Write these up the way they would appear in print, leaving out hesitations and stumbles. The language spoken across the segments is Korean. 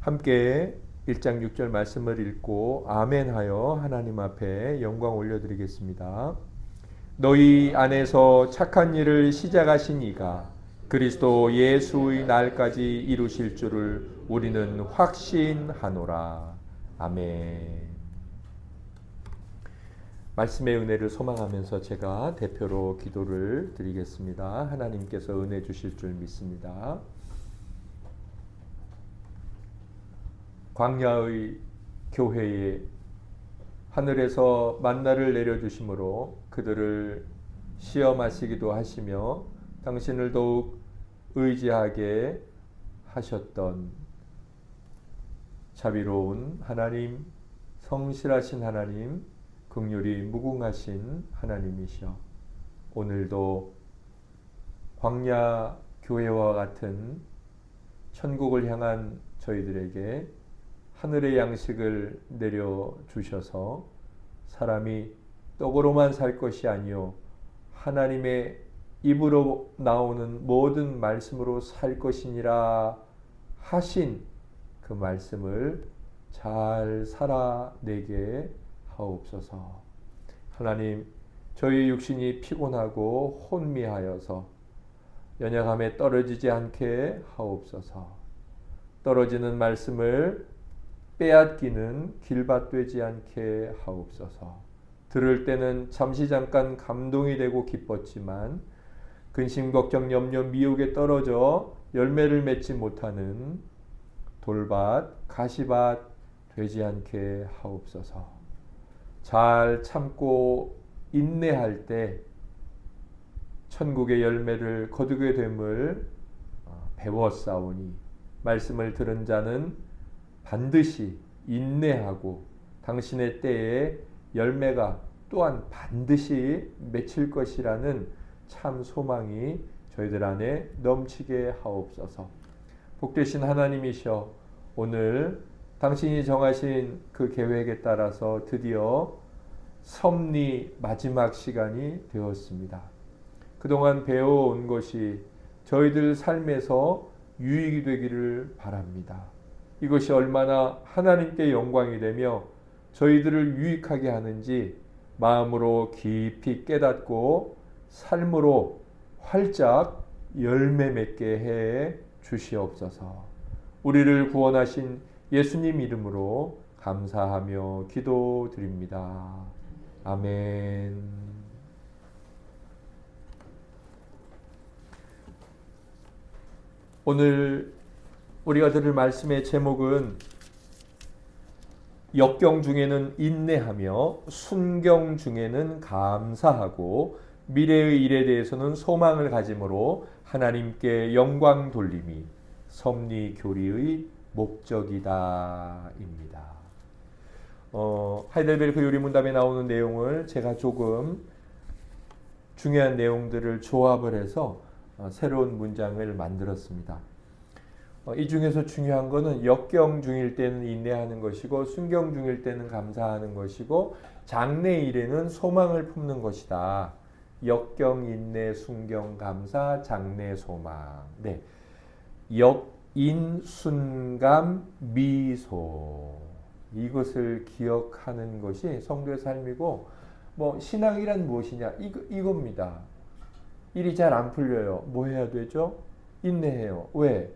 함께 1장 6절 말씀을 읽고 아멘하여 하나님 앞에 영광 올려드리겠습니다. 너희 안에서 착한 일을 시작하신 이가 그리스도 예수의 날까지 이루실 줄을 우리는 확신하노라. 아멘. 말씀의 은혜를 소망하면서 제가 대표로 기도를 드리겠습니다. 하나님께서 은혜 주실 줄 믿습니다. 광야의 교회에 하늘에서 만나를 내려주심으로 그들을 시험하시기도 하시며 당신을 더욱 의지하게 하셨던 자비로운 하나님, 성실하신 하나님, 긍휼이 무궁하신 하나님이시여, 오늘도 광야 교회와 같은 천국을 향한 저희들에게 하늘의 양식을 내려주셔서 사람이 떡으로만 살 것이 아니요 하나님의 입으로 나오는 모든 말씀으로 살 것이니라 하신 그 말씀을 잘 살아내게 하옵소서. 하나님, 저희 육신이 피곤하고 혼미하여서 연약함에 떨어지지 않게 하옵소서. 떨어지는 말씀을 빼앗기는 길밭되지 않게 하옵소서. 들을 때는 잠시 잠깐 감동이 되고 기뻤지만 근심 걱정 염려 미혹에 떨어져 열매를 맺지 못하는 돌밭 가시밭 되지 않게 하옵소서. 잘 참고 인내할 때 천국의 열매를 거두게 됨을 배웠사오니 말씀을 들은 자는 반드시 인내하고 당신의 때에 열매가 또한 반드시 맺힐 것이라는 참 소망이 저희들 안에 넘치게 하옵소서. 복되신 하나님이셔, 오늘 당신이 정하신 그 계획에 따라서 드디어 섭리 마지막 시간이 되었습니다. 그동안 배워온 것이 저희들 삶에서 유익이 되기를 바랍니다. 이것이 얼마나 하나님께 영광이 되며 저희들을 유익하게 하는지 마음으로 깊이 깨닫고 삶으로 활짝 열매 맺게 해 주시옵소서. 우리를 구원하신 예수님 이름으로 감사하며 기도드립니다. 아멘. 오늘 우리가 들을 말씀의 제목은 역경 중에는 인내하며 순경 중에는 감사하고 미래의 일에 대해서는 소망을 가짐으로 하나님께 영광 돌림이 섭리 교리의 목적이다 입니다. 하이델베르크 요리문답에 나오는 내용을 제가 조금 중요한 내용들을 조합을 해서 새로운 문장을 만들었습니다. 이 중에서 중요한 것은 역경 중일 때는 인내하는 것이고 순경 중일 때는 감사하는 것이고 장래 일에는 소망을 품는 것이다. 역경, 인내, 순경, 감사, 장래, 소망. 네. 역인순감, 미소. 이것을 기억하는 것이 성도의 삶이고, 신앙이란 무엇이냐? 이겁니다. 일이 잘 안 풀려요. 뭐 해야 되죠? 인내해요. 왜?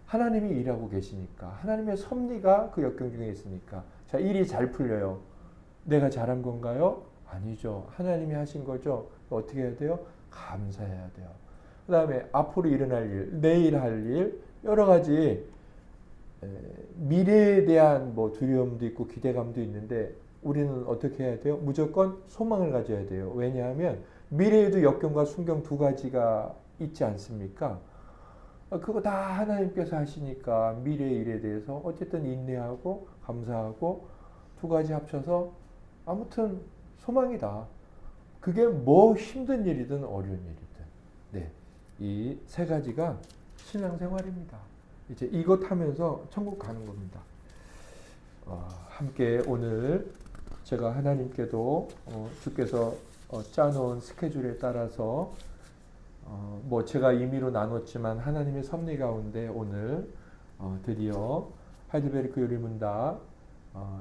하나님이 일하고 계시니까. 하나님의 섭리가 그 역경 중에 있으니까. 자, 일이 잘 풀려요. 내가 잘한 건가요? 아니죠. 하나님이 하신 거죠. 어떻게 해야 돼요? 감사해야 돼요. 그 다음에 앞으로 일어날 일, 내일 할 일, 여러 가지 미래에 대한 두려움도 있고 기대감도 있는데 우리는 어떻게 해야 돼요? 무조건 소망을 가져야 돼요. 왜냐하면 미래에도 역경과 순경 두 가지가 있지 않습니까? 그거 다 하나님께서 하시니까 미래의 일에 대해서 어쨌든 인내하고 감사하고 두 가지 합쳐서 아무튼 소망이다. 그게 힘든 일이든 어려운 일이든. 네. 이 세 가지가 신앙생활입니다. 이제 이것 하면서 천국 가는 겁니다. 함께 오늘 제가 하나님께도 주께서 짜놓은 스케줄에 따라서 제가 임의로 나눴지만 하나님의 섭리 가운데 오늘 드디어 하이델베르크 요리문답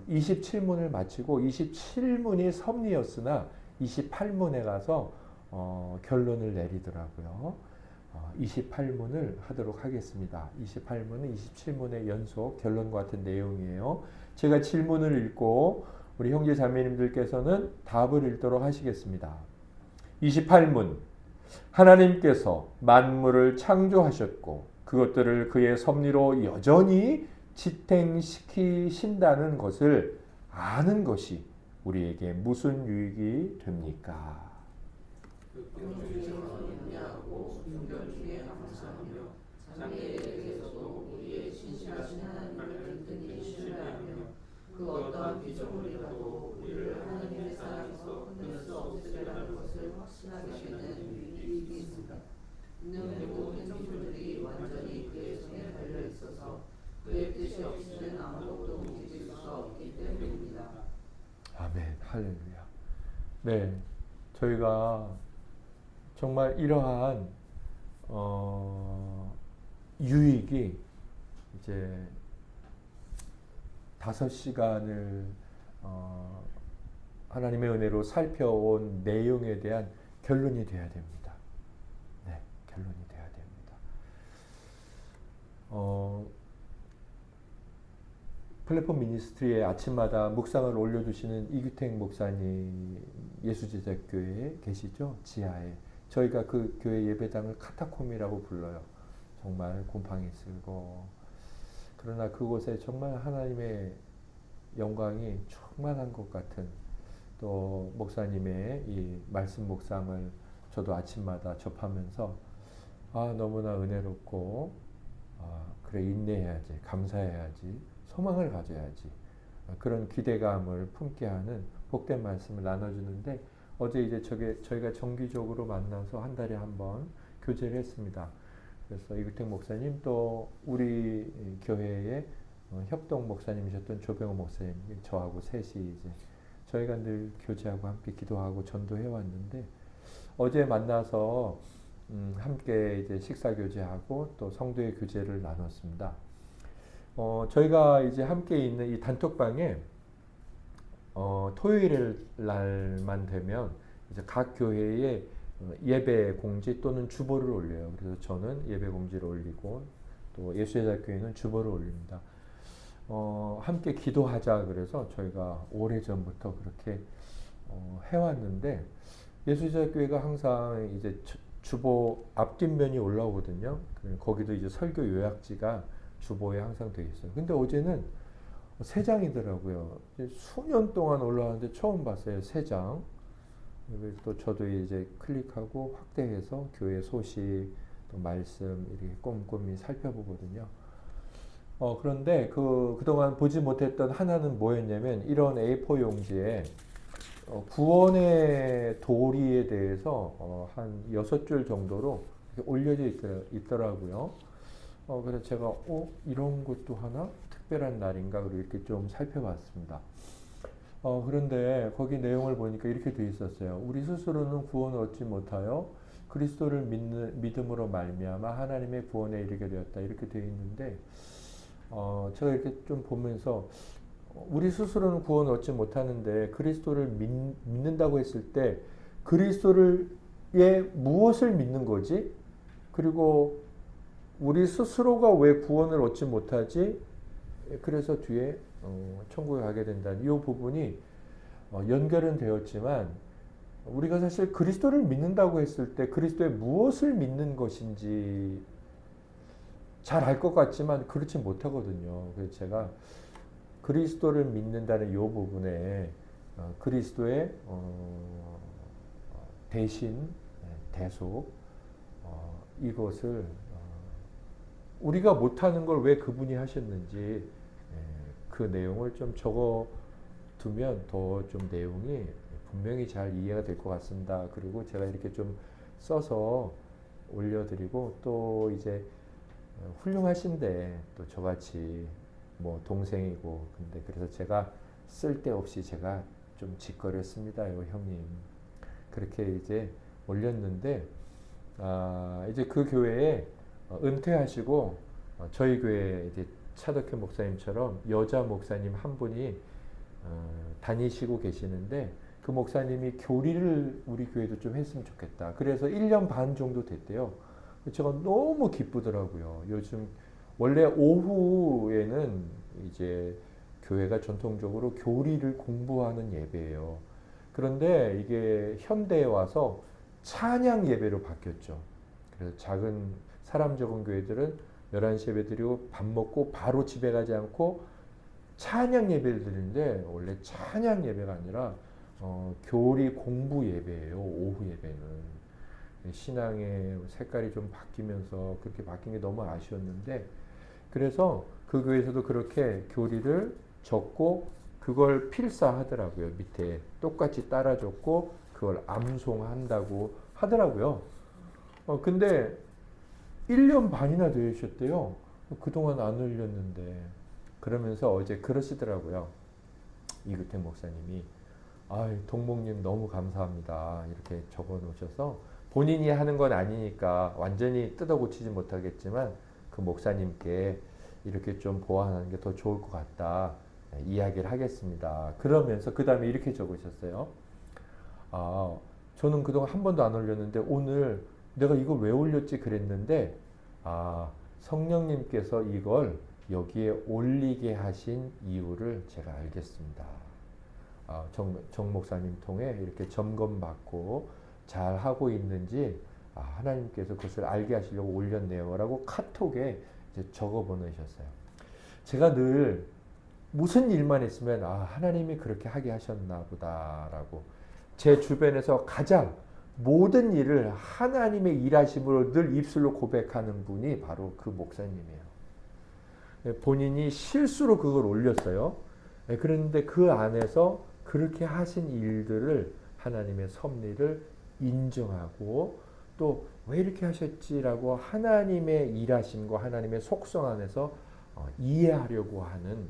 27문을 마치고 27문이 섭리였으나 28문에 가서 결론을 내리더라고요. 28문을 하도록 하겠습니다. 28문은 27문의 연속 결론과 같은 내용이에요. 제가 질문을 읽고 우리 형제 자매님들께서는 답을 읽도록 하시겠습니다. 28문. 하나님께서 만물을 창조하셨고 그것들을 그의 섭리로 여전히 지탱시키신다는 것을 아는 것이 우리에게 무슨 유익이 됩니까? 그 어떠한 피조물이라도 우리를 하나님의 사랑에서 끊을 수 없으리라는 것을 확신하게 되는 유익이 있습니다. 이는 모든 피조물들이 완전히 그의 손에 달려 있어서 그의 뜻이 없이는 아무것도 움직일 수가 없기 때문입니다. 아멘. 할렐루야. 네, 저희가 정말 이러한 유익이 이제 5시간을 하나님의 은혜로 살펴온 내용에 대한 결론이 되어야 됩니다. 네, 결론이 되어야 됩니다. 플랫폼 미니스트리에 아침마다 묵상을 올려주시는 이규택 목사님 예수제자교회에 계시죠? 지하에. 저희가 그 교회 예배당을 카타콤이라고 불러요. 정말 곰팡이 쓸고. 그러나 그곳에 정말 하나님의 영광이 충만한 것 같은 또 목사님의 이 말씀 묵상을 저도 아침마다 접하면서 너무나 은혜롭고 그래 인내해야지, 감사해야지, 소망을 가져야지 그런 기대감을 품게 하는 복된 말씀을 나눠주는데 어제 이제 저희가 정기적으로 만나서 한 달에 한 번 교제를 했습니다. 그래서 이규택 목사님 또 우리 교회의 협동 목사님이셨던 조병호 목사님 저하고 셋이 이제 저희가 늘 교제하고 함께 기도하고 전도해 왔는데 어제 만나서 함께 이제 식사 교제하고 또 성도의 교제를 나눴습니다. 저희가 이제 함께 있는 이 단톡방에 토요일 날만 되면 이제 각 교회에 예배 공지 또는 주보를 올려요. 그래서 저는 예배 공지를 올리고 또 예수제자교회는 주보를 올립니다. 함께 기도하자 그래서 저희가 오래전부터 그렇게 해왔는데 예수제자교회가 항상 이제 주보 앞뒷면이 올라오거든요. 거기도 이제 설교 요약지가 주보에 항상 되어 있어요. 근데 어제는 3장이더라고요. 수년 동안 올라왔는데 처음 봤어요. 3장. 또 저도 이제 클릭하고 확대해서 교회 소식, 또 말씀 이렇게 꼼꼼히 살펴보거든요. 그런데 그동안 보지 못했던 하나는 뭐였냐면 이런 A4 용지에 구원의 도리에 대해서 한 6줄 정도로 올려져 있더라고요. 그래서 제가 이런 것도 하나 특별한 날인가 이렇게 좀 살펴봤습니다. 그런데 거기 내용을 보니까 이렇게 되어 있었어요. 우리 스스로는 구원을 얻지 못하여 그리스도를 믿음으로 말미암아 하나님의 구원에 이르게 되었다 이렇게 되어 있는데 제가 이렇게 좀 보면서 우리 스스로는 구원을 얻지 못하는데 그리스도를 믿는다고 했을 때 그리스도를 무엇을 믿는 거지? 그리고 우리 스스로가 왜 구원을 얻지 못하지? 그래서 뒤에 천국에 가게 된다는 이 부분이 연결은 되었지만 우리가 사실 그리스도를 믿는다고 했을 때 그리스도의 무엇을 믿는 것인지 잘 알 것 같지만 그렇지 못하거든요. 그래서 제가 그리스도를 믿는다는 이 부분에 그리스도의 대신, 대속 이것을 우리가 못하는 걸 왜 그분이 하셨는지 그 내용을 좀 적어두면 더 좀 내용이 분명히 잘 이해가 될 것 같습니다. 그리고 제가 이렇게 좀 써서 올려드리고 또 이제 훌륭하신데 또 저같이 뭐 동생이고 근데 그래서 제가 쓸데없이 제가 좀 짓거렸습니다요, 형님. 그렇게 이제 올렸는데 이제 그 교회에 은퇴하시고 저희 교회에 이제 차덕회 목사님처럼 여자 목사님 한 분이 다니시고 계시는데 그 목사님이 교리를 우리 교회도 좀 했으면 좋겠다. 그래서 1년 반 정도 됐대요. 제가 너무 기쁘더라고요. 요즘 원래 오후에는 이제 교회가 전통적으로 교리를 공부하는 예배예요. 그런데 이게 현대에 와서 찬양 예배로 바뀌었죠. 그래서 사람 적은 교회들은 11시 예배 드리고 밥 먹고 바로 집에 가지 않고 찬양 예배를 드리는데 원래 찬양 예배가 아니라 교리 공부 예배예요. 오후 예배는. 신앙의 색깔이 좀 바뀌면서 그렇게 바뀐 게 너무 아쉬웠는데 그래서 그 교회에서도 그렇게 교리를 적고 그걸 필사하더라고요. 밑에 똑같이 따라 적고 그걸 암송한다고 하더라고요. 근데 1년 반이나 되셨대요. 그동안 안 올렸는데. 그러면서 어제 그러시더라고요. 이그태 목사님이 동목님 너무 감사합니다. 이렇게 적어 놓으셔서 본인이 하는 건 아니니까 완전히 뜯어 고치지 못하겠지만 그 목사님께 이렇게 좀 보완하는 게 더 좋을 것 같다. 이야기를 하겠습니다. 그러면서 그 다음에 이렇게 적으셨어요. 저는 그동안 한 번도 안 올렸는데 오늘 내가 이걸 왜 올렸지 그랬는데 성령님께서 이걸 여기에 올리게 하신 이유를 제가 알겠습니다. 정 목사님 통해 이렇게 점검받고 잘 하고 있는지 하나님께서 그것을 알게 하시려고 올렸네요 라고 카톡에 이제 적어 보내셨어요. 제가 늘 무슨 일만 있으면 하나님이 그렇게 하게 하셨나 보다라고 제 주변에서 가장 모든 일을 하나님의 일하심으로 늘 입술로 고백하는 분이 바로 그 목사님이에요. 본인이 실수로 그걸 올렸어요. 그런데 그 안에서 그렇게 하신 일들을 하나님의 섭리를 인정하고 또 왜 이렇게 하셨지라고 하나님의 일하심과 하나님의 속성 안에서 이해하려고 하는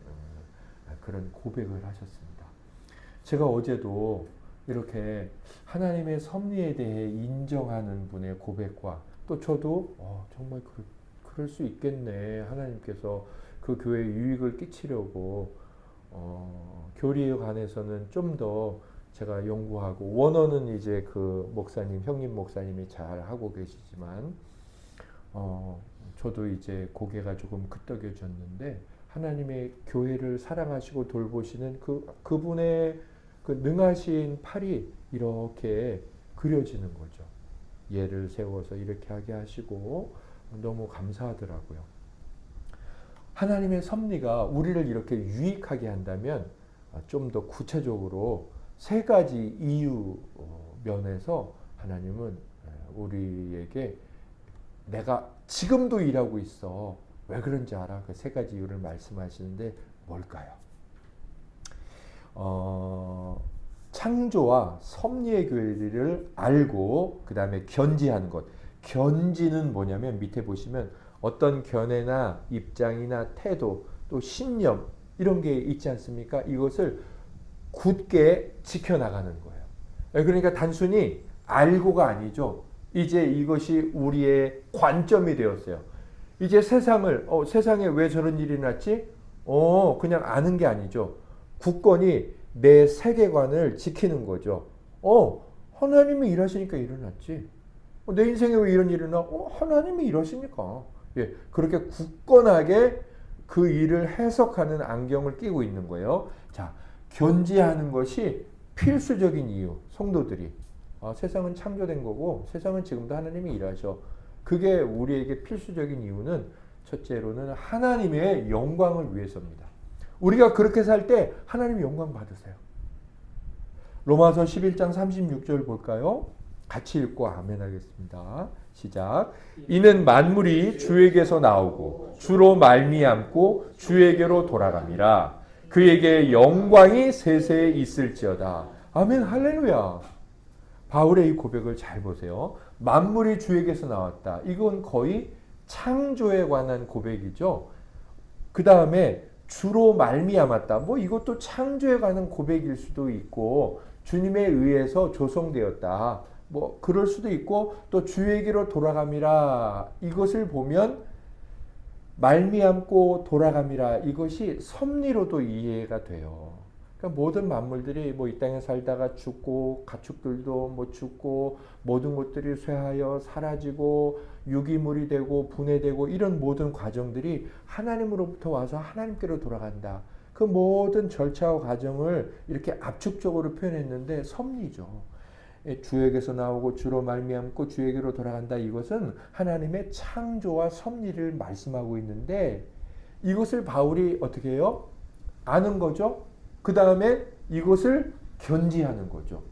그런 고백을 하셨습니다. 제가 어제도 이렇게 하나님의 섭리에 대해 인정하는 분의 고백과 또 저도 정말 그럴 수 있겠네. 하나님께서 그 교회에 유익을 끼치려고 교리에 관해서는 좀 더 제가 연구하고 원어는 이제 그 목사님, 형님 목사님이 잘 하고 계시지만 저도 이제 고개가 조금 끄덕여졌는데 하나님의 교회를 사랑하시고 돌보시는 그분의 그 능하신 팔이 이렇게 그려지는 거죠. 예를 세워서 이렇게 하게 하시고 너무 감사하더라고요. 하나님의 섭리가 우리를 이렇게 유익하게 한다면 좀 더 구체적으로 3가지 이유 면에서 하나님은 우리에게 내가 지금도 일하고 있어. 왜 그런지 알아? 그 3가지 이유를 말씀하시는데 뭘까요? 창조와 섭리의 교리를 알고 그 다음에 견지하는 것. 견지는 뭐냐면 밑에 보시면 어떤 견해나 입장이나 태도 또 신념 이런 게 있지 않습니까? 이것을 굳게 지켜나가는 거예요. 그러니까 단순히 알고가 아니죠. 이제 이것이 우리의 관점이 되었어요. 이제 세상에 왜 저런 일이 났지? 그냥 아는 게 아니죠. 굳건히 내 세계관을 지키는 거죠. 하나님이 일하시니까 일어났지. 내 인생에 왜 이런 일이 나? 하나님이 일하시니까. 예, 그렇게 굳건하게 그 일을 해석하는 안경을 끼고 있는 거예요. 자, 견지하는 것이 필수적인 이유. 성도들이 세상은 창조된 거고 세상은 지금도 하나님이 일하셔. 그게 우리에게 필수적인 이유는 첫째로는 하나님의 영광을 위해서입니다. 우리가 그렇게 살 때 하나님 영광 받으세요. 로마서 11장 36절 볼까요? 같이 읽고 아멘 하겠습니다. 시작. 이는 만물이 주에게서 나오고 주로 말미암고 주에게로 돌아갑니다. 그에게 영광이 세세에 있을지어다. 아멘 할렐루야. 바울의 이 고백을 잘 보세요. 만물이 주에게서 나왔다. 이건 거의 창조에 관한 고백이죠. 그 다음에 주로 말미암았다. 이것도 창조에 관한 고백일 수도 있고 주님에 의해서 조성되었다. 그럴 수도 있고 또 주에게로 돌아감이라. 이것을 보면 말미암고 돌아감이라 이것이 섭리로도 이해가 돼요. 그러니까 모든 만물들이 뭐 이 땅에 살다가 죽고 가축들도 뭐 죽고 모든 것들이 쇠하여 사라지고 유기물이 되고 분해되고 이런 모든 과정들이 하나님으로부터 와서 하나님께로 돌아간다. 그 모든 절차와 과정을 이렇게 압축적으로 표현했는데 섭리죠. 주에게서 나오고 주로 말미암고 주에게로 돌아간다. 이것은 하나님의 창조와 섭리를 말씀하고 있는데 이것을 바울이 어떻게 해요? 아는 거죠. 그 다음에 이것을 견지하는 거죠.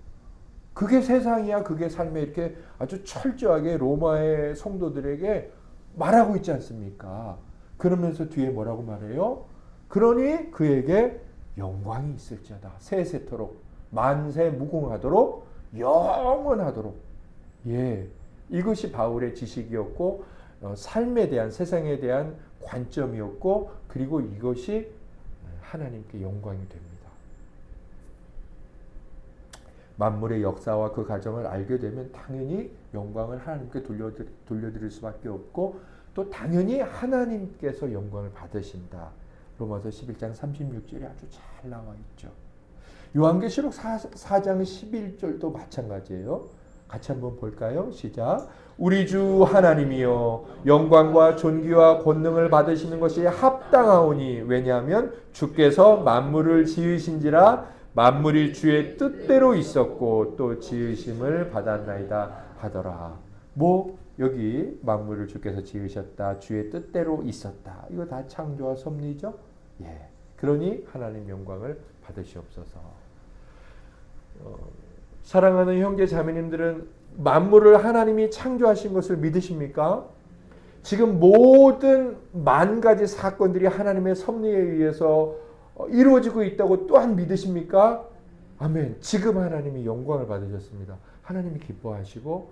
그게 세상이야, 그게 삶에 이렇게 아주 철저하게 로마의 성도들에게 말하고 있지 않습니까? 그러면서 뒤에 뭐라고 말해요? 그러니 그에게 영광이 있을지어다. 세세토록 만세 무궁하도록 영원하도록. 예, 이것이 바울의 지식이었고 삶에 대한 세상에 대한 관점이었고 그리고 이것이 하나님께 영광이 됩니다. 만물의 역사와 그 과정을 알게 되면 당연히 영광을 하나님께 돌려드릴 수밖에 없고 또 당연히 하나님께서 영광을 받으신다. 로마서 11장 36절이 아주 잘 나와 있죠. 요한계시록 4장 11절도 마찬가지예요. 같이 한번 볼까요? 시작. 우리 주 하나님이여 영광과 존귀와 권능을 받으시는 것이 합당하오니 왜냐하면 주께서 만물을 지으신지라 만물이 주의 뜻대로 있었고 또 지으심을 받았나이다 하더라. 뭐 여기 만물을 주께서 지으셨다. 주의 뜻대로 있었다. 이거 다 창조와 섭리죠. 예. 그러니 하나님 영광을 받으시옵소서. 사랑하는 형제 자매님들은 만물을 하나님이 창조하신 것을 믿으십니까? 지금 모든 만 가지 사건들이 하나님의 섭리에 의해서 이루어지고 있다고 또한 믿으십니까? 아멘. 지금 하나님이 영광을 받으셨습니다. 하나님이 기뻐하시고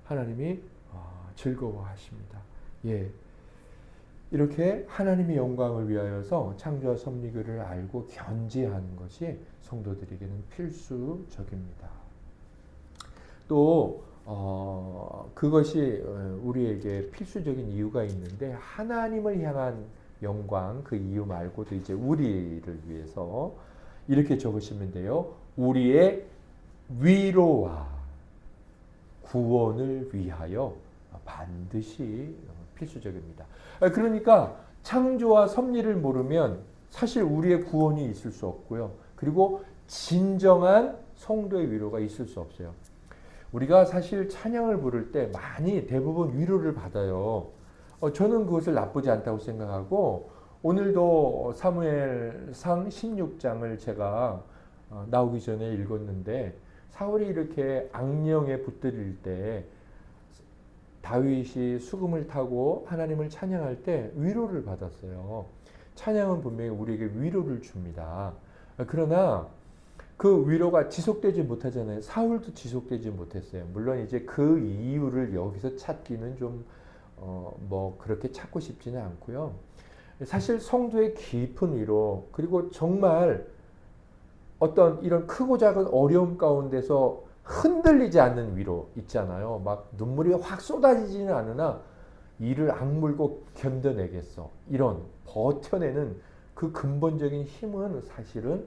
하나님이 즐거워하십니다. 예. 이렇게 하나님의 영광을 위하여서 창조와 섭리를 알고 견지하는 것이 성도들에게는 필수적입니다. 또 그것이 우리에게 필수적인 이유가 있는데 하나님을 향한 영광 그 이유 말고도 이제 우리를 위해서 이렇게 적으시면 돼요. 우리의 위로와 구원을 위하여 반드시 필수적입니다. 그러니까 창조와 섭리를 모르면 사실 우리의 구원이 있을 수 없고요. 그리고 진정한 성도의 위로가 있을 수 없어요. 우리가 사실 찬양을 부를 때 많이 대부분 위로를 받아요. 저는 그것을 나쁘지 않다고 생각하고 오늘도 사무엘상 16장을 제가 나오기 전에 읽었는데 사울이 이렇게 악령에 붙들릴 때 다윗이 수금을 타고 하나님을 찬양할 때 위로를 받았어요. 찬양은 분명히 우리에게 위로를 줍니다. 그러나 그 위로가 지속되지 못하잖아요. 사울도 지속되지 못했어요. 물론 이제 그 이유를 여기서 찾기는 좀 뭐 그렇게 찾고 싶지는 않고요. 사실 성도의 깊은 위로 그리고 정말 어떤 이런 크고 작은 어려움 가운데서 흔들리지 않는 위로 있잖아요. 막 눈물이 확 쏟아지지는 않으나 이를 악물고 견뎌내겠어. 이런 버텨내는 그 근본적인 힘은 사실은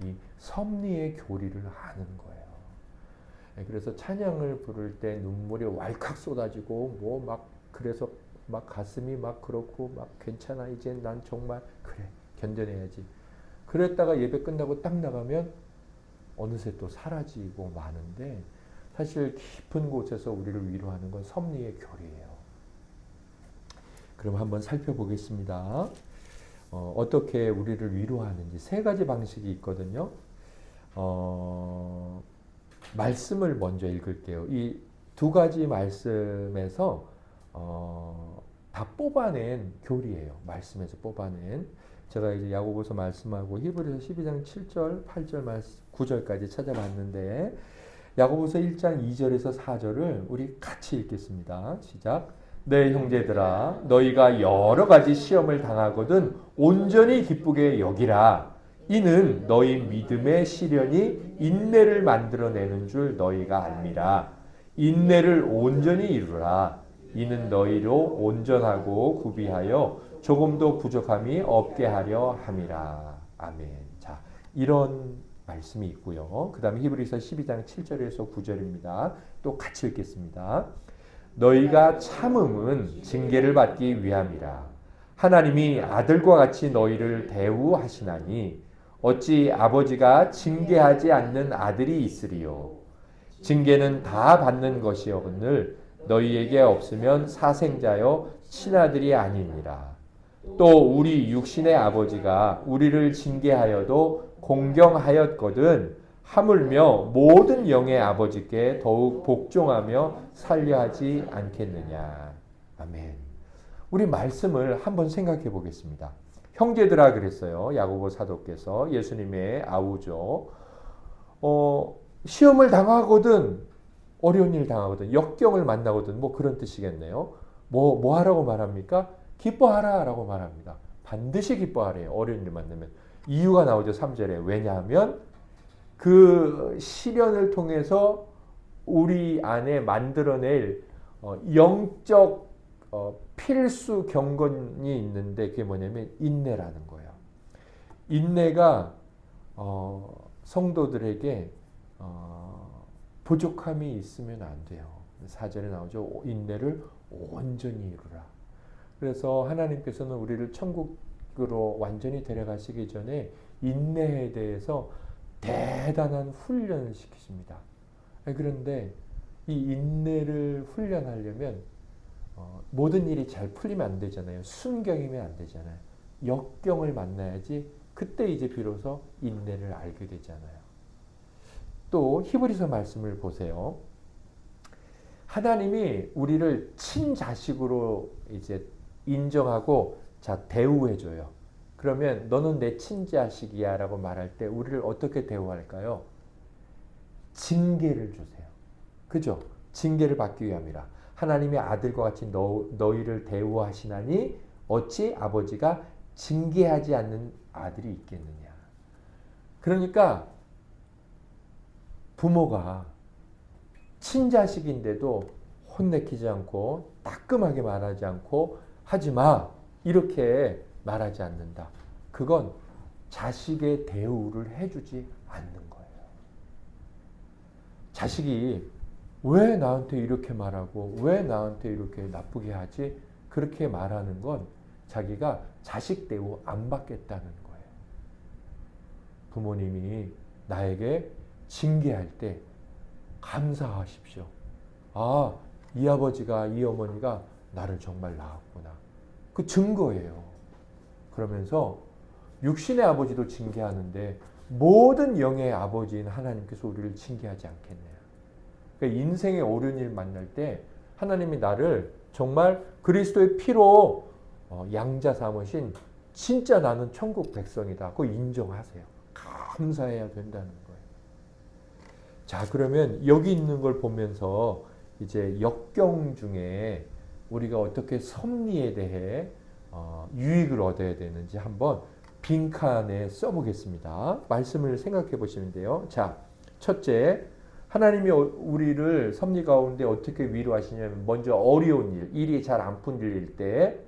이 섭리의 교리를 아는 거예요. 그래서 찬양을 부를 때 눈물이 왈칵 쏟아지고 뭐 막 그래서 막 가슴이 막 그렇고 막 괜찮아 이제 난 정말 그래 견뎌내야지. 그랬다가 예배 끝나고 딱 나가면 어느새 또 사라지고 마는데 사실 깊은 곳에서 우리를 위로하는 건 섭리의 교리예요. 그럼 한번 살펴보겠습니다. 어떻게 우리를 위로하는지 세 가지 방식이 있거든요. 말씀을 먼저 읽을게요. 이 두 가지 말씀에서 다 뽑아낸 교리예요. 말씀에서 뽑아낸. 제가 이제 야고보서 말씀하고 히브리서 12장 7절, 8절, 9절까지 찾아봤는데 야고보서 1장 2절에서 4절을 우리 같이 읽겠습니다. 시작. 내 형제들아 너희가 여러 가지 시험을 당하거든 온전히 기쁘게 여기라. 이는 너희 믿음의 시련이 인내를 만들어내는 줄 너희가 알미라. 인내를 온전히 이루라. 이는 너희로 온전하고 구비하여 조금도 부족함이 없게 하려 함이라. 아멘. 자, 이런 말씀이 있고요. 그 다음에 히브리서 12장 7절에서 9절입니다. 또 같이 읽겠습니다. 너희가 참음은 징계를 받기 위함이라. 하나님이 아들과 같이 너희를 대우하시나니 어찌 아버지가 징계하지 않는 아들이 있으리요. 징계는 다 받는 것이오늘 너희에게 없으면 사생자여 친아들이 아니니라. 또 우리 육신의 아버지가 우리를 징계하여도 공경하였거든 하물며 모든 영의 아버지께 더욱 복종하며 살려하지 않겠느냐. 아멘. 우리 말씀을 한번 생각해 보겠습니다. 형제들아 그랬어요. 야고보 사도께서 예수님의 아우죠. 시험을 당하거든 어려운 일 당하거든 역경을 만나거든 뭐 그런 뜻이겠네요. 뭐 하라고 말합니까? 기뻐하라라고 말합니다. 반드시 기뻐하래요. 어려운 일 만나면. 이유가 나오죠. 3절에. 왜냐하면 그 시련을 통해서 우리 안에 만들어낼 영적 필수 경건이 있는데 그게 뭐냐면 인내라는 거예요. 인내가 성도들에게 부족함이 있으면 안 돼요. 4절에 나오죠. 인내를 온전히 이루라. 그래서 하나님께서는 우리를 천국으로 완전히 데려가시기 전에 인내에 대해서 대단한 훈련을 시키십니다. 그런데 이 인내를 훈련하려면 모든 일이 잘 풀리면 안 되잖아요. 순경이면 안 되잖아요. 역경을 만나야지 그때 이제 비로소 인내를 알게 되잖아요. 또 히브리서 말씀을 보세요. 하나님이 우리를 친자식으로 이제 인정하고 자 대우해줘요. 그러면 너는 내 친자식이야 라고 말할 때 우리를 어떻게 대우할까요? 징계를 주세요. 그죠? 징계를 받기 위함이라. 하나님의 아들과 같이 너희를 대우하시나니 어찌 아버지가 징계하지 않는 아들이 있겠느냐. 그러니까 부모가 친자식인데도 혼내키지 않고 따끔하게 말하지 않고 하지마 이렇게 말하지 않는다. 그건 자식의 대우를 해주지 않는 거예요. 자식이 왜 나한테 이렇게 말하고 왜 나한테 이렇게 나쁘게 하지? 그렇게 말하는 건 자기가 자식 대우 안 받겠다는 거예요. 부모님이 나에게 징계할 때 감사하십시오. 아, 이 아버지가 이 어머니가 나를 정말 낳았구나. 그 증거예요. 그러면서 육신의 아버지도 징계하는데 모든 영의 아버지인 하나님께서 우리를 징계하지 않겠네요. 그러니까 인생의 옳은 일 만날 때 하나님이 나를 정말 그리스도의 피로 양자 삼으신 진짜 나는 천국 백성이다. 그거 인정하세요. 감사해야 된다는 거예요. 자, 그러면 여기 있는 걸 보면서 이제 역경 중에 우리가 어떻게 섭리에 대해 유익을 얻어야 되는지 한번 빈칸에 써보겠습니다. 말씀을 생각해 보시면 돼요. 자, 첫째, 하나님이 우리를 섭리 가운데 어떻게 위로하시냐면 먼저 어려운 일이 잘 안 풀릴 때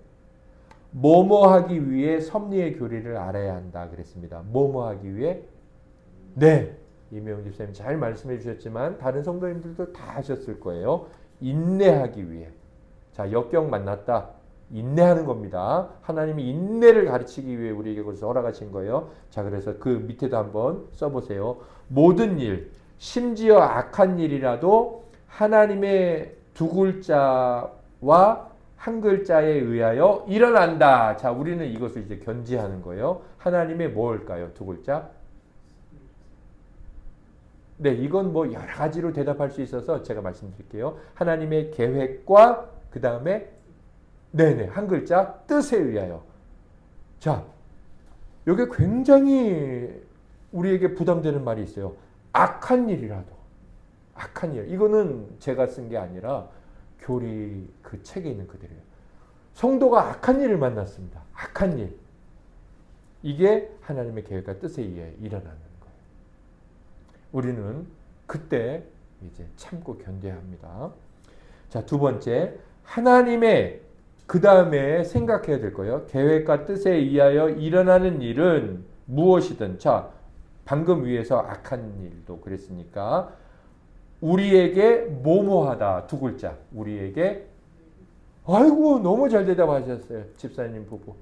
뭐뭐 하기 위해 섭리의 교리를 알아야 한다 그랬습니다. 뭐뭐 하기 위해? 네, 이명훈 집사님 잘 말씀해 주셨지만 다른 성도님들도 다 하셨을 거예요. 인내하기 위해. 자, 역경 만났다. 인내하는 겁니다. 하나님이 인내를 가르치기 위해 우리에게 그것을 허락하신 거예요. 자, 그래서 그 밑에도 한번 써보세요. 모든 일, 심지어 악한 일이라도 하나님의 두 글자와 한 글자에 의하여 일어난다. 자, 우리는 이것을 이제 견지하는 거예요. 하나님의 뭘까요? 두 글자? 네, 이건 뭐 여러 가지로 대답할 수 있어서 제가 말씀드릴게요. 하나님의 계획과 그 다음에 네네 한 글자 뜻에 의하여. 자, 여기 굉장히 우리에게 부담되는 말이 있어요. 악한 일이라도. 악한 일. 이거는 제가 쓴 게 아니라 교리 그 책에 있는 그대로예요. 성도가 악한 일을 만났습니다. 악한 일. 이게 하나님의 계획과 뜻에 의해 일어나는 거예요. 우리는 그때 이제 참고 견뎌야 합니다. 자, 두 번째. 하나님의 그 다음에 생각해야 될 거예요. 계획과 뜻에 의하여 일어나는 일은 무엇이든, 자, 방금 위에서 악한 일도 그랬으니까 우리에게 뭐뭐하다 두 글자. 우리에게 아이고 너무 잘 대답하셨어요. 집사님 부부.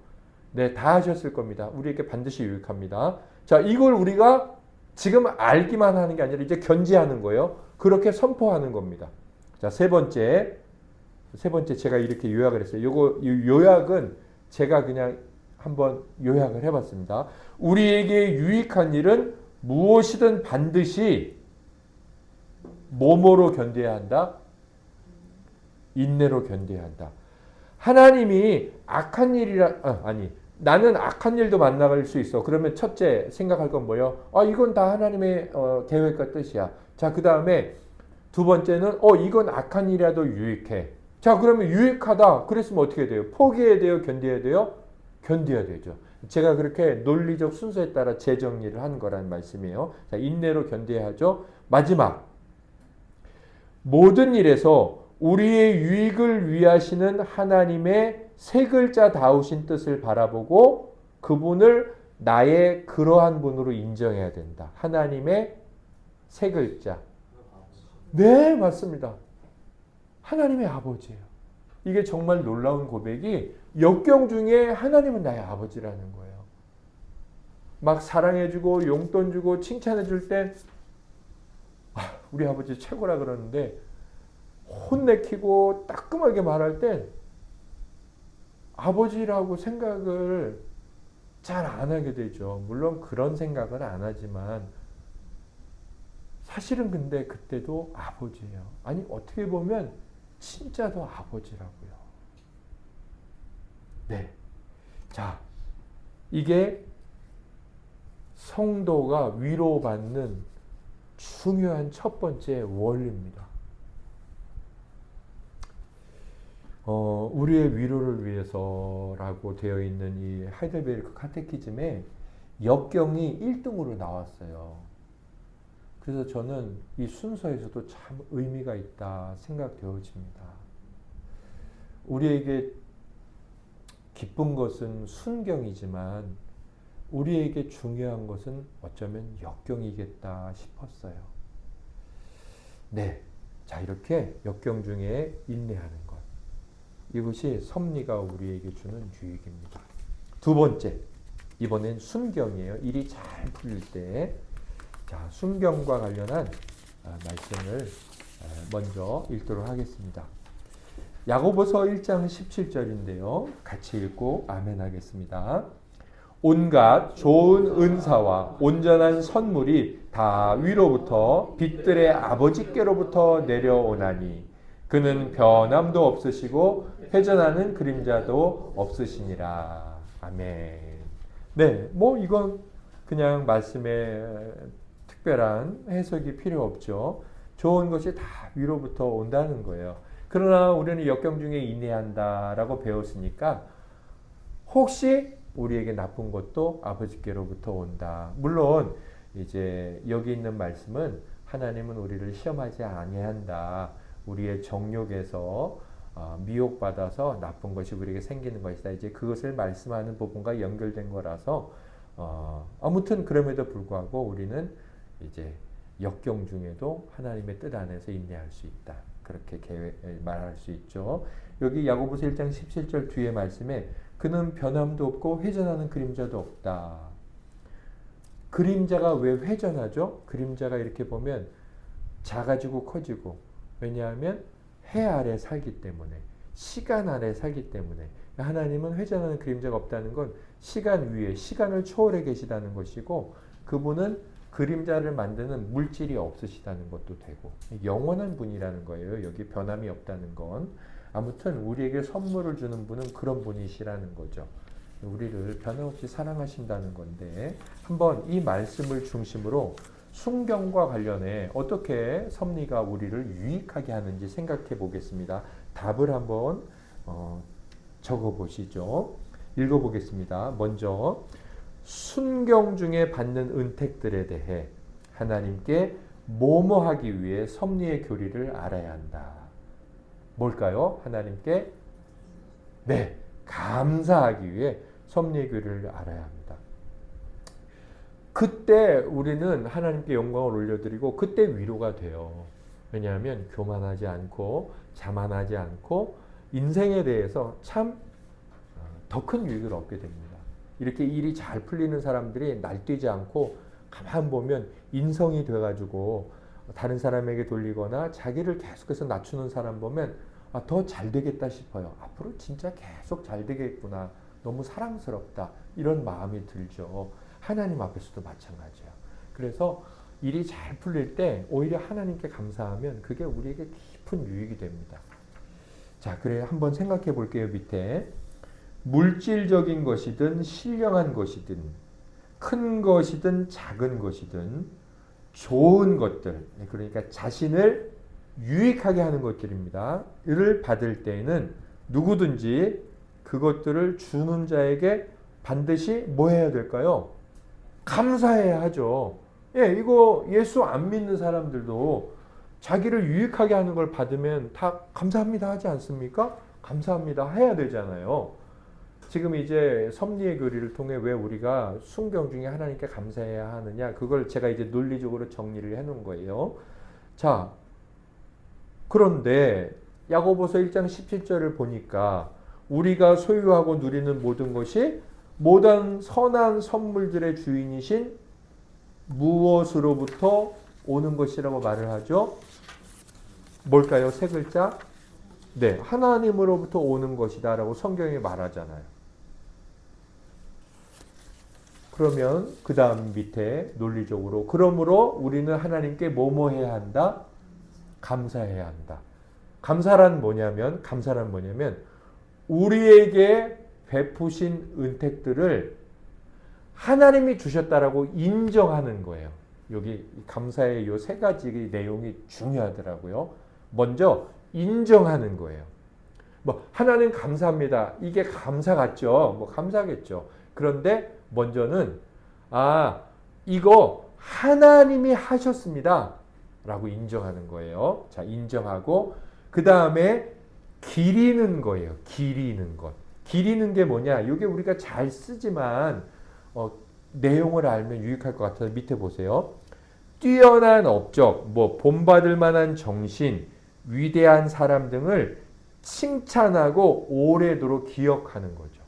네, 다 하셨을 겁니다. 우리에게 반드시 유익합니다. 자, 이걸 우리가 지금 알기만 하는 게 아니라 이제 견지하는 거예요. 그렇게 선포하는 겁니다. 자, 세 번째 제가 이렇게 요약을 했어요. 요거 요약은 제가 그냥 한번 요약을 해봤습니다. 우리에게 유익한 일은 무엇이든 반드시 뭐뭐로 견뎌야 한다? 인내로 견뎌야 한다. 하나님이 악한 일이라 나는 악한 일도 만나갈 수 있어. 그러면 첫째 생각할 건 뭐예요? 이건 다 하나님의 계획과 뜻이야. 자, 그 다음에 두 번째는 이건 악한 일이라도 유익해. 자, 그러면 유익하다. 그랬으면 어떻게 돼요? 포기해야 돼요? 견뎌야 돼요? 견뎌야 되죠. 제가 그렇게 논리적 순서에 따라 재정리를 한 거라는 말씀이에요. 자, 인내로 견뎌야 하죠. 마지막, 모든 일에서 우리의 유익을 위하시는 하나님의 세 글자 다우신 뜻을 바라보고 그분을 나의 그러한 분으로 인정해야 된다. 하나님의 세 글자. 네, 맞습니다. 하나님의 아버지예요. 이게 정말 놀라운 고백이 역경 중에 하나님은 나의 아버지라는 거예요. 막 사랑해주고 용돈 주고 칭찬해줄 때 우리 아버지 최고라 그러는데 혼내키고 따끔하게 말할 땐 아버지라고 생각을 잘 안 하게 되죠. 물론 그런 생각은 안 하지만 사실은 근데 그때도 아버지예요. 아니 어떻게 보면 진짜도 아버지라고요. 네. 자, 이게 성도가 위로받는 중요한 첫 번째 원리입니다. 우리의 위로를 위해서라고 되어 있는 이 하이델베르크 카테키즘에 역경이 1등으로 나왔어요. 그래서 저는 이 순서에서도 참 의미가 있다 생각되어집니다. 우리에게 기쁜 것은 순경이지만 우리에게 중요한 것은 어쩌면 역경이겠다 싶었어요. 네. 자, 이렇게 역경 중에 인내하는 것. 이것이 섭리가 우리에게 주는 유익입니다. 두 번째, 이번엔 순경이에요. 일이 잘 풀릴 때. 자, 순경과 관련한 말씀을 먼저 읽도록 하겠습니다. 야고보서 1장 17절인데요. 같이 읽고 아멘 하겠습니다. 온갖 좋은 은사와 온전한 선물이 다 위로부터 빛들의 아버지께로부터 내려오나니 그는 변함도 없으시고 회전하는 그림자도 없으시니라. 아멘. 네, 뭐 이건 그냥 말씀에 특별한 해석이 필요 없죠. 좋은 것이 다 위로부터 온다는 거예요. 그러나 우리는 역경 중에 인내한다라고 배웠으니까 혹시 우리에게 나쁜 것도 아버지께로부터 온다. 물론 이제 여기 있는 말씀은 하나님은 우리를 시험하지 아니한다. 우리의 정욕에서 미혹받아서 나쁜 것이 우리에게 생기는 것이다. 이제 그것을 말씀하는 부분과 연결된 거라서 아무튼 그럼에도 불구하고 우리는 이제 역경 중에도 하나님의 뜻 안에서 인내할 수 있다. 그렇게 말할 수 있죠. 여기 야고보서 1장 17절 뒤에 말씀에 그는 변함도 없고 회전하는 그림자도 없다. 그림자가 왜 회전하죠? 그림자가 이렇게 보면 작아지고 커지고, 왜냐하면 해 아래 살기 때문에, 시간 아래 살기 때문에. 하나님은 회전하는 그림자가 없다는 건 시간 위에, 시간을 초월해 계시다는 것이고, 그분은 그림자를 만드는 물질이 없으시다는 것도 되고, 영원한 분이라는 거예요. 여기 변함이 없다는 건. 아무튼 우리에게 선물을 주는 분은 그런 분이시라는 거죠. 우리를 변함없이 사랑하신다는 건데, 한번 이 말씀을 중심으로 순경과 관련해 어떻게 섭리가 우리를 유익하게 하는지 생각해 보겠습니다. 답을 한번 적어 보시죠. 읽어 보겠습니다. 먼저 순경 중에 받는 은택들에 대해 하나님께 뭐뭐하기 위해 섭리의 교리를 알아야 한다. 뭘까요? 하나님께 네, 감사하기 위해 섭리의 교리를 알아야 합니다. 그때 우리는 하나님께 영광을 올려드리고 그때 위로가 돼요. 왜냐하면 교만하지 않고 자만하지 않고 인생에 대해서 참 더 큰 유익을 얻게 됩니다. 이렇게 일이 잘 풀리는 사람들이 날뛰지 않고 가만 보면 인성이 돼가지고 다른 사람에게 돌리거나 자기를 계속해서 낮추는 사람 보면 더 잘 되겠다 싶어요. 앞으로 진짜 계속 잘 되겠구나. 너무 사랑스럽다. 이런 마음이 들죠. 하나님 앞에서도 마찬가지예요. 그래서 일이 잘 풀릴 때 오히려 하나님께 감사하면 그게 우리에게 깊은 유익이 됩니다. 자, 그래 한번 생각해 볼게요. 밑에 물질적인 것이든 신령한 것이든 큰 것이든 작은 것이든 좋은 것들, 그러니까 자신을 유익하게 하는 것들입니다. 를 받을 때에는 누구든지 그것들을 주는 자에게 반드시 뭐 해야 될까요? 감사해야 하죠. 예, 이거 예수 안 믿는 사람들도 자기를 유익하게 하는 걸 받으면 다 감사합니다 하지 않습니까? 감사합니다 해야 되잖아요. 지금 이제 섭리의 교리를 통해 왜 우리가 순경 중에 하나님께 감사해야 하느냐, 그걸 제가 이제 논리적으로 정리를 해 놓은 거예요. 자, 그런데 야고보서 1장 17절을 보니까 우리가 소유하고 누리는 모든 것이 모든 선한 선물들의 주인이신 무엇으로부터 오는 것이라고 말을 하죠? 뭘까요? 세 글자? 네, 하나님으로부터 오는 것이다 라고 성경이 말하잖아요. 그러면 그 다음 밑에 논리적으로 그러므로 우리는 하나님께 뭐뭐 해야 한다? 감사해야 한다. 감사란 뭐냐면 우리에게 베푸신 은택들을 하나님이 주셨다라고 인정하는 거예요. 여기 감사의 요 세 가지 내용이 중요하더라고요. 먼저 인정하는 거예요. 뭐 하나님 감사합니다. 이게 감사 같죠? 뭐 감사겠죠. 그런데 먼저는 이거 하나님이 하셨습니다. 라고 인정하는 거예요. 자, 인정하고 그 다음에 기리는 거예요. 기리는 것. 기리는 게 뭐냐? 이게 우리가 잘 쓰지만 내용을 알면 유익할 것 같아서 밑에 보세요. 뛰어난 업적, 뭐 본받을 만한 정신, 위대한 사람 등을 칭찬하고 오래도록 기억하는 거죠.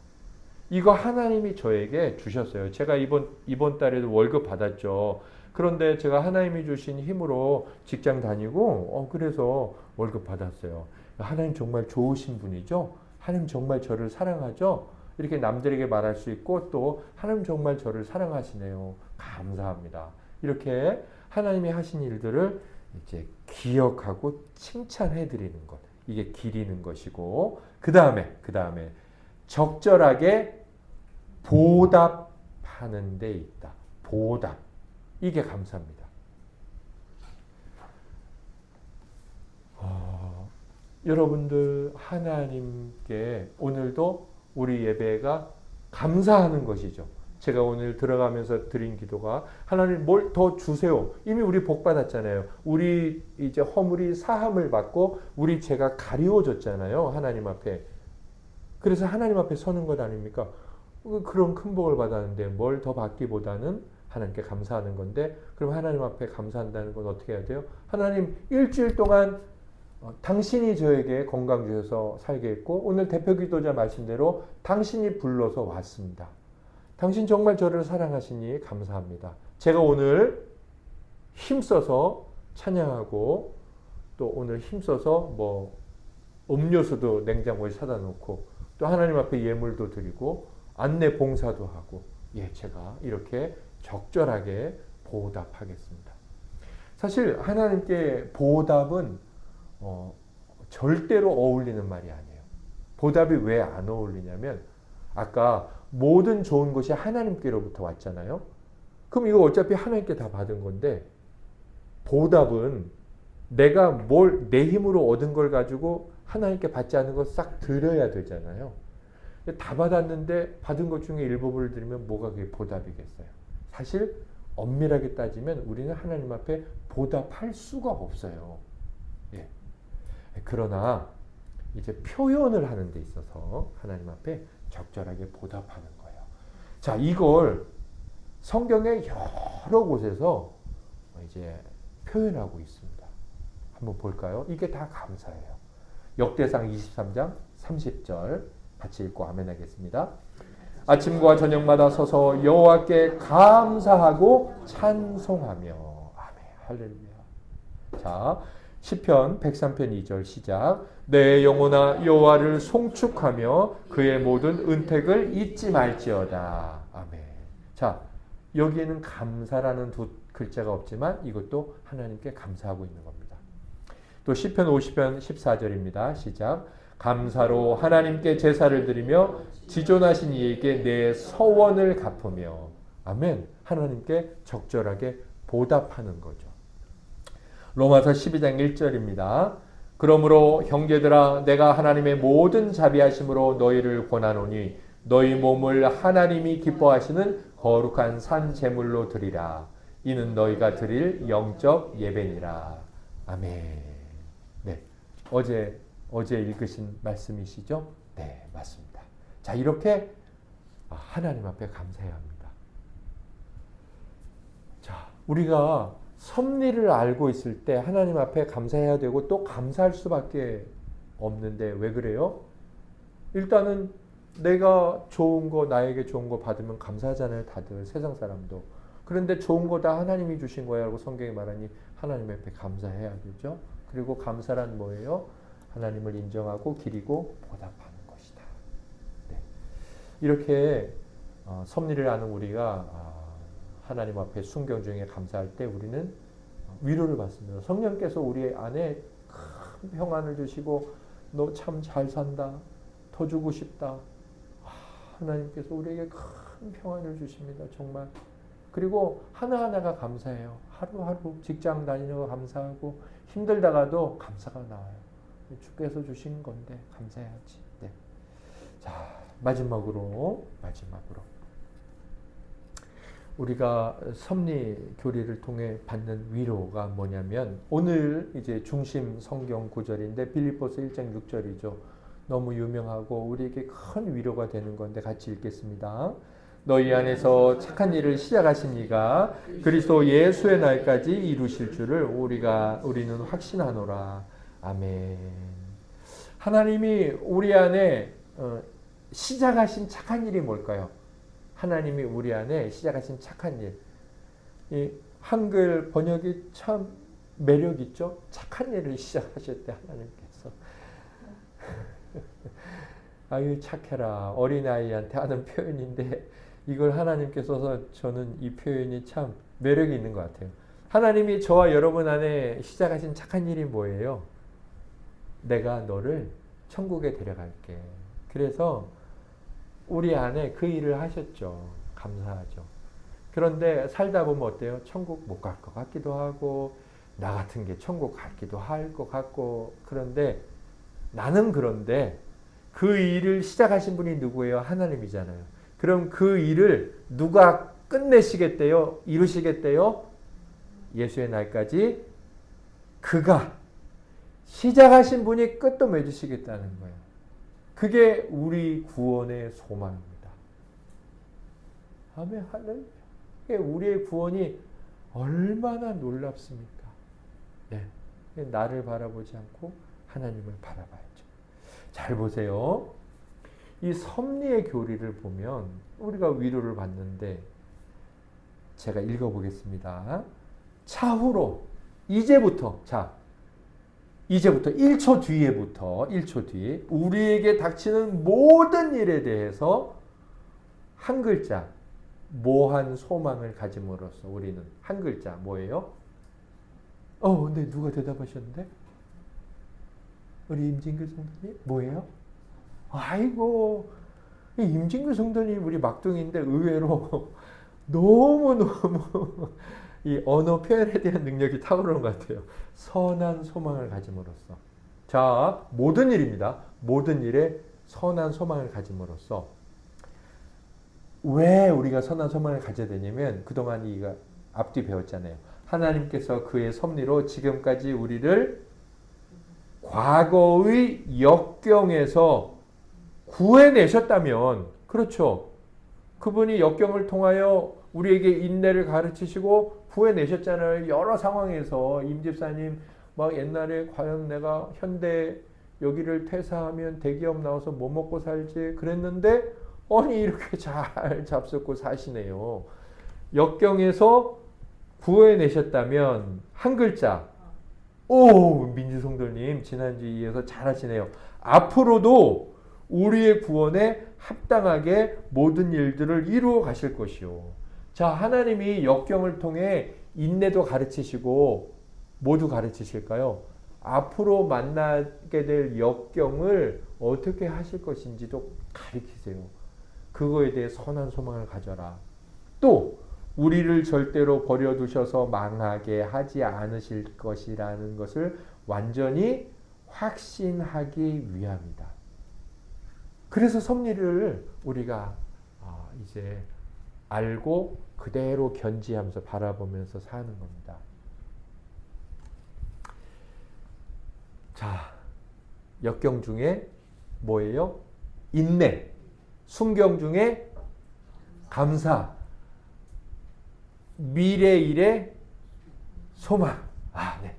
이거 하나님이 저에게 주셨어요. 제가 이번 달에도 월급 받았죠. 그런데 제가 하나님이 주신 힘으로 직장 다니고 그래서 월급 받았어요. 하나님 정말 좋으신 분이죠. 하나님 정말 저를 사랑하죠. 이렇게 남들에게 말할 수 있고 또 하나님 정말 저를 사랑하시네요. 감사합니다. 이렇게 하나님이 하신 일들을 이제 기억하고 칭찬해 드리는 것. 이게 기리는 것이고 그 다음에 적절하게 보답하는 데 있다. 보답. 이게 감사입니다. 여러분들 하나님께 오늘도 우리 예배가 감사하는 것이죠. 제가 오늘 들어가면서 드린 기도가 하나님 뭘 더 주세요. 이미 우리 복 받았잖아요. 우리 이제 허물이 사함을 받고 우리 죄가 가리워졌잖아요. 하나님 앞에. 그래서 하나님 앞에 서는 것 아닙니까? 그런 큰 복을 받았는데 뭘 더 받기보다는 하나님께 감사하는 건데, 그럼 하나님 앞에 감사한다는 건 어떻게 해야 돼요? 하나님 일주일 동안 당신이 저에게 건강 주셔서 살게 했고 오늘 대표 기도자 말씀대로 당신이 불러서 왔습니다. 당신 정말 저를 사랑하시니 감사합니다. 제가 오늘 힘써서 찬양하고 또 오늘 힘써서 뭐 음료수도 냉장고에 사다 놓고 또 하나님 앞에 예물도 드리고 안내 봉사도 하고 제가 이렇게 적절하게 보답하겠습니다. 사실 하나님께 보답은 절대로 어울리는 말이 아니에요. 보답이 왜 안 어울리냐면 아까 모든 좋은 것이 하나님께로부터 왔잖아요. 그럼 이거 어차피 하나님께 다 받은 건데 보답은 내가 뭘 내 힘으로 얻은 걸 가지고 하나님께 받지 않은 거 싹 드려야 되잖아요. 다 받았는데 받은 것 중에 일부분을 드리면 뭐가 그게 보답이겠어요. 사실 엄밀하게 따지면 우리는 하나님 앞에 보답할 수가 없어요. 그러나 이제 표현을 하는 데 있어서 하나님 앞에 적절하게 보답하는 거예요. 자, 이걸 성경의 여러 곳에서 이제 표현하고 있습니다. 한번 볼까요? 이게 다 감사예요. 역대상 23장 30절 같이 읽고 아멘 하겠습니다. 아침과 저녁마다 서서 여호와께 감사하고 찬송하며 아멘 할렐루야. 자, 시편 103편 2절 시작. 내 영혼아 여호와를 송축하며 그의 모든 은택을 잊지 말지어다. 아멘. 자, 여기에는 감사라는 두 글자가 없지만 이것도 하나님께 감사하고 있는 겁니다. 또 시편 50편 14절입니다. 시작. 감사로 하나님께 제사를 드리며 지존하신 이에게 내 서원을 갚으며 아멘. 하나님께 적절하게 보답하는 거죠. 로마서 12장 1절입니다. 그러므로 형제들아 내가 하나님의 모든 자비하심으로 너희를 권하노니 너희 몸을 하나님이 기뻐하시는 거룩한 산 제물로 드리라. 이는 너희가 드릴 영적 예배니라. 아멘. 네, 어제 읽으신 말씀이시죠? 네, 맞습니다. 자, 이렇게 하나님 앞에 감사해야 합니다. 자, 우리가 섭리를 알고 있을 때 하나님 앞에 감사해야 되고 또 감사할 수밖에 없는데 왜 그래요? 일단은 내가 좋은 거, 나에게 좋은 거 받으면 감사하잖아요, 다들 세상 사람도. 그런데 좋은 거 다 하나님이 주신 거야라고 성경이 말하니 하나님 앞에 감사해야 되죠. 그리고 감사란 뭐예요? 하나님을 인정하고 기리고 보답하는 것이다. 네. 이렇게 섭리를 아는 우리가 하나님 앞에 순경 중에 감사할 때 우리는 위로를 받습니다. 성령께서 우리 안에 큰 평안을 주시고 너 참 잘 산다. 더 주고 싶다. 하나님께서 우리에게 큰 평안을 주십니다. 정말. 그리고 하나하나가 감사해요. 하루하루 직장 다니는 거 감사하고 힘들다가도 감사가 나와요. 주께서 주신 건데 감사해야지. 네. 자, 마지막으로 우리가 섭리 교리를 통해 받는 위로가 뭐냐면 오늘 이제 중심 성경 구절인데 빌립보서 1장 6절이죠. 너무 유명하고 우리에게 큰 위로가 되는 건데 같이 읽겠습니다. 너희 안에서 착한 일을 시작하신 이가 그리스도 예수의 날까지 이루실 줄을 우리는 확신하노라. 아멘. 하나님이 우리 안에 시작하신 착한 일이 뭘까요? 하나님이 우리 안에 시작하신 착한 일. 이 한글 번역이 참 매력 있죠? 착한 일을 시작하셨대, 하나님께서. 아유, 착해라. 어린아이한테 하는 표현인데, 이걸 하나님께서 써서 저는 이 표현이 참 매력이 있는 것 같아요. 하나님이 저와 여러분 안에 시작하신 착한 일이 뭐예요? 내가 너를 천국에 데려갈게. 그래서 우리 안에 그 일을 하셨죠. 감사하죠. 그런데 살다 보면 어때요? 천국 못 갈 것 같기도 하고 나 같은 게 천국 갈기도 할 것 같고 그런데 나는 그런데 그 일을 시작하신 분이 누구예요? 하나님이잖아요. 그럼 그 일을 누가 끝내시겠대요? 이루시겠대요? 예수의 날까지 그가 시작하신 분이 끝도 맺으시겠다는 거예요. 그게 우리 구원의 소망입니다. 아멘, 할렐루야. 우리의 구원이 얼마나 놀랍습니까? 네. 나를 바라보지 않고 하나님을 바라봐야죠. 잘 보세요. 이 섭리의 교리를 보면 우리가 위로를 받는데 제가 읽어보겠습니다. 차후로 이제부터 1초 뒤에 우리에게 닥치는 모든 일에 대해서 한 글자 모한 소망을 가짐으로써 우리는 한 글자 뭐예요? 근데 누가 대답하셨는데? 우리 임진규 성도님 뭐예요? 아이고, 임진규 성도님 우리 막둥이인데 의외로 너무너무 이 언어 표현에 대한 능력이 탁월한 것 같아요. 선한 소망을 가짐으로써. 자, 모든 일입니다. 모든 일에 선한 소망을 가짐으로써. 왜 우리가 선한 소망을 가져야 되냐면 그동안 이가 앞뒤 배웠잖아요. 하나님께서 그의 섭리로 지금까지 우리를 과거의 역경에서 구해내셨다면, 그렇죠. 그분이 역경을 통하여 우리에게 인내를 가르치시고 구해내셨잖아요. 여러 상황에서 임 집사님 막 옛날에 과연 내가 현대 여기를 퇴사하면 대기업 나와서 뭐 먹고 살지 그랬는데 아니 이렇게 잘 잡숫고 사시네요. 역경에서 구해내셨다면 한 글자. 오, 민주성도님 지난주에 이어서 잘하시네요. 앞으로도 우리의 구원에 합당하게 모든 일들을 이루어 가실 것이요. 자, 하나님이 역경을 통해 인내도 가르치시고 모두 가르치실까요? 앞으로 만나게 될 역경을 어떻게 하실 것인지도 가르치세요. 그거에 대해 선한 소망을 가져라. 또 우리를 절대로 버려두셔서 망하게 하지 않으실 것이라는 것을 완전히 확신하기 위함이다. 그래서 섭리를 우리가 이제 알고 그대로 견지하면서 바라보면서 사는 겁니다. 자, 역경 중에 뭐예요? 인내. 순경 중에 감사. 미래 일의 소망. 네.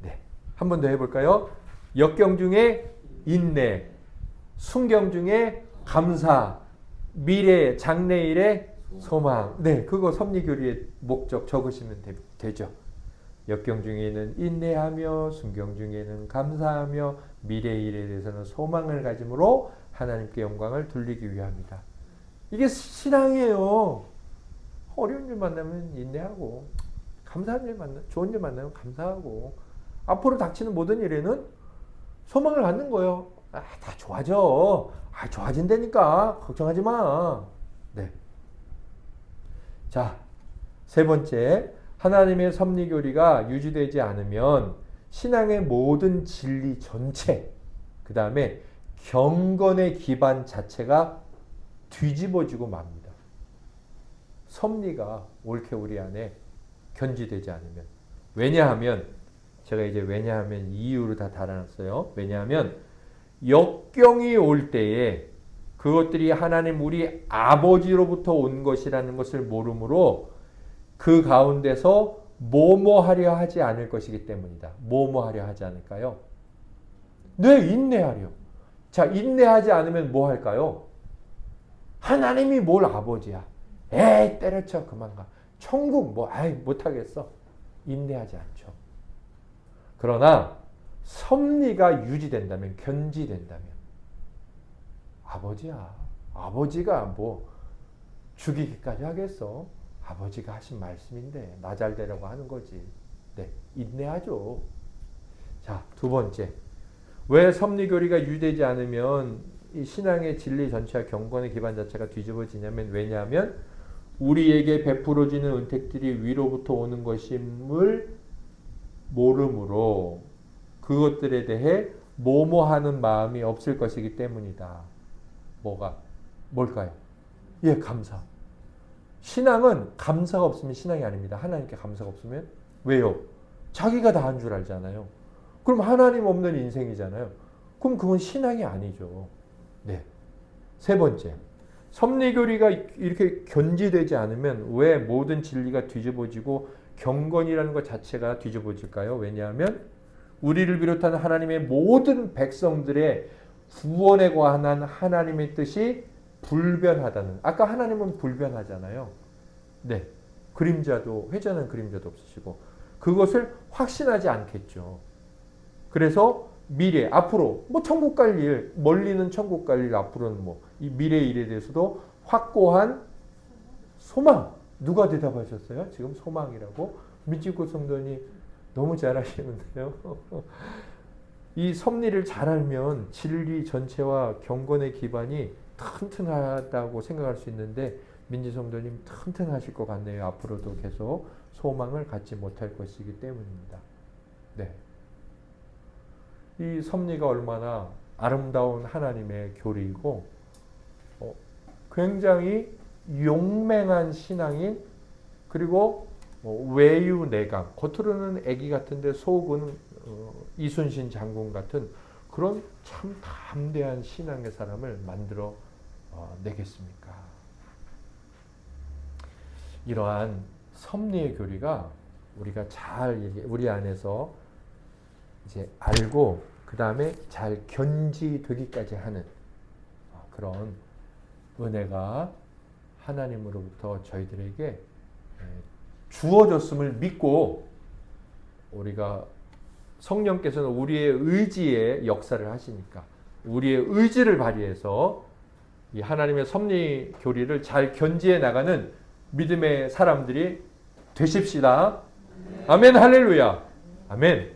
네. 한 번 더 해볼까요? 역경 중에 인내. 순경 중에 감사. 미래, 장래일의 소망. 네, 그거 섭리교리의 목적 적으시면 되죠. 역경 중에는 인내하며 순경 중에는 감사하며 미래의 일에 대해서는 소망을 가짐으로 하나님께 영광을 돌리기 위함이다. 이게 신앙이에요. 어려운 일 만나면 인내하고 감사한 일 만나면 좋은 일 만나면 감사하고 앞으로 닥치는 모든 일에는 소망을 갖는 거예요. 다 좋아져. 좋아진다니까 걱정하지 마. 네. 자, 세 번째, 하나님의 섭리교리가 유지되지 않으면 신앙의 모든 진리 전체, 그 다음에 경건의 기반 자체가 뒤집어지고 맙니다. 섭리가 옳게 우리 안에 견지되지 않으면. 왜냐하면 제가 이제 왜냐하면 이유로 다 달아놨어요. 왜냐하면 역경이 올 때에 그것들이 하나님 우리 아버지로부터 온 것이라는 것을 모르므로 그 가운데서 뭐뭐하려 하지 않을 것이기 때문이다. 뭐뭐하려 하지 않을까요? 네, 인내하려. 자, 인내하지 않으면 뭐 할까요? 하나님이 뭘 아버지야. 에이, 때려쳐 그만 가. 천국 못하겠어. 인내하지 않죠. 그러나 섭리가 유지된다면, 견지된다면 아버지야. 아버지가 뭐 죽이기까지 하겠어. 아버지가 하신 말씀인데 나 잘 되라고 하는 거지. 네, 인내하죠. 자, 두 번째. 왜 섭리교리가 유지되지 않으면 이 신앙의 진리 전체와 경건의 기반 자체가 뒤집어지냐면, 왜냐하면 우리에게 베풀어지는 은택들이 위로부터 오는 것임을 모르므로 그것들에 대해 모모하는 마음이 없을 것이기 때문이다. 뭘까요? 예, 감사. 신앙은 감사가 없으면 신앙이 아닙니다. 하나님께 감사가 없으면. 왜요? 자기가 다 한 줄 알잖아요. 그럼 하나님 없는 인생이잖아요. 그럼 그건 신앙이 아니죠. 네. 세 번째. 섭리교리가 이렇게 견지되지 않으면 왜 모든 진리가 뒤집어지고 경건이라는 것 자체가 뒤집어질까요? 왜냐하면 우리를 비롯한 하나님의 모든 백성들의 구원에 관한 하나님의 뜻이 불변하다는. 아까 하나님은 불변하잖아요. 네. 그림자도, 회전한 그림자도 없으시고 그것을 확신하지 않겠죠. 그래서 미래, 앞으로 천국 갈 일, 멀리는 천국 갈 일, 앞으로는 이 미래의 일에 대해서도 확고한 소망. 누가 대답하셨어요? 지금 소망이라고? 미치고 성도님 너무 잘하시는데요. 이 섭리를 잘 알면 진리 전체와 경건의 기반이 튼튼하다고 생각할 수 있는데 민지 성도님 튼튼하실 것 같네요. 앞으로도 계속 소망을 갖지 못할 것이기 때문입니다. 네. 이 섭리가 얼마나 아름다운 하나님의 교리이고 굉장히 용맹한 신앙인, 그리고 외유내강, 겉으로는 애기 같은데 속은 이순신 장군 같은 그런 참 담대한 신앙의 사람을 만들어 내겠습니까? 이러한 섭리의 교리가 우리가 잘 우리 안에서 이제 알고 그 다음에 잘 견지되기까지 하는 그런 은혜가 하나님으로부터 저희들에게 주어졌음을 믿고 우리가 성령께서는 우리의 의지에 역사를 하시니까 우리의 의지를 발휘해서 이 하나님의 섭리 교리를 잘 견지해 나가는 믿음의 사람들이 되십시다. 아멘, 할렐루야. 아멘.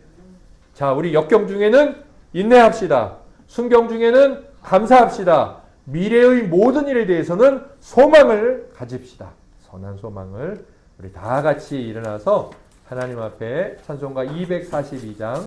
자, 우리 역경 중에는 인내합시다. 순경 중에는 감사합시다. 미래의 모든 일에 대해서는 소망을 가집시다. 선한 소망을 우리 다 같이 일어나서 하나님 앞에 찬송가 242장